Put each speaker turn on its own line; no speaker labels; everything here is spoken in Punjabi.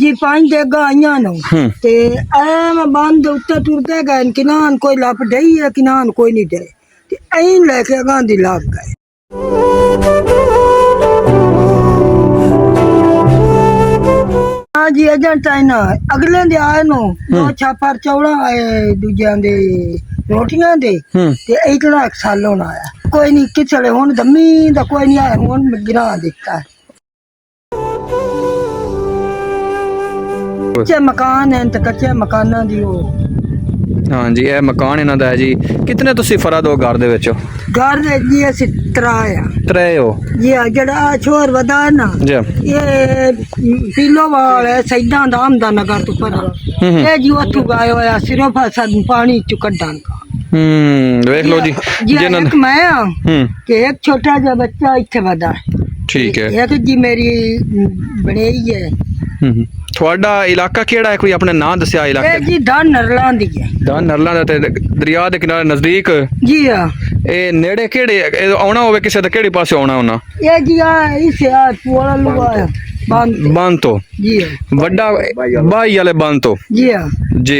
जी 5 देगा आइया नो ते ऐ मैं बंद उत्ते टुरते गए किनान कोई लप डई है किनान कोई नहीं डे ते ऐ लेके गांधी लाग गए। हाँ जी एजेंट है ना अगले दे आए नो दो छापर चौड़ा आए दूजियां दे रोटियां दे ते इतना साल होना आया कोई नहीं किचले हुन दमी दा कोई नहीं आया हुन गिरा दिखता है। कच्चे मकान है तो कच्चे मकाना दी हो।
हाँ जी ਇਹ ਮਕਾਨ ਇਹਨਾਂ ਦਾ ਹੈ ਜੀ। ਕਿਤਨੇ ਤੁਸੀਂ ਫਰਦ ਹੋ ਘਰ ਦੇ ਵਿੱਚ?
घर दे जी ਅਸੀਂ ਤਰਾਇਆ
ਤਰੇ ਹੋ
ਜੀ ਜਿਹੜਾ ਛੋਰ ਵਦਾ ਨਾ
ਜੀ
ਇਹ ਪੀਲੋ ਵਾਲਾ ਸੈਦਾਂ ਦਾ ਆਮਦਾ ਨਗਰ ਤੋਂ ਪਰਾ ਇਹ ਜੀ ਉੱਥੋਂ ਗਾਇ ਹੋਇਆ ਸਿਰਫ ਸਾਨੂੰ ਪਾਣੀ ਚ ਕੱਢਣ ਦਾ।
ਵੇਖ ਲਓ ਜੀ
ਜਿਨ੍ਹਾਂ ਇੱਕ ਮੈਂ ਆ ਕਿ ਇੱਕ ਛੋਟਾ ਜਿਹਾ ਬੱਚਾ ਇੱਥੇ ਵਦਾ
ਠੀਕ ਹੈ।
ਇੱਕ ਜੀ ਮੇਰੀ ਬਣਾਈ ਹੈ।
ਤੁਹਾਡਾ ਇਲਾਕਾ ਕਿਹੜਾ ਹੈ? ਕੋਈ ਆਪਣੇ ਨਾਂ ਦੱਸਿਆ
ਇਹ
ਇਲਾਕੇ?
ਜੀ ਧਨ ਨਰਲਾਂ ਦੀ ਹੈ।
ਦਾ ਨਰਲਾ ਦਾ ਤੇ ਦਰਿਆ ਦੇ ਕਿਨਾਰੇ ਨਜ਼ਦੀਕ
ਜੀ ਹਾਂ
ਇਹ ਨੇੜੇ ਕਿਹੜੇ ਇਹ ਆਉਣਾ ਹੋਵੇ ਕਿਸੇ ਦਾ ਕਿਹੜੇ ਪਾਸੇ ਆਉਣਾ ਹੋਣਾ?
ਇਹ ਜੀ ਆ ਇਸੇ ਆ ਪੋਲਾ ਲੁਆ ਬੰਦ
ਬੰਦ ਤੋਂ
ਜੀ ਹਾਂ
ਵੱਡਾ ਬਾਈ ਵਾਲੇ ਬੰਦ ਤੋਂ
ਜੀ ਹਾਂ।
ਜੀ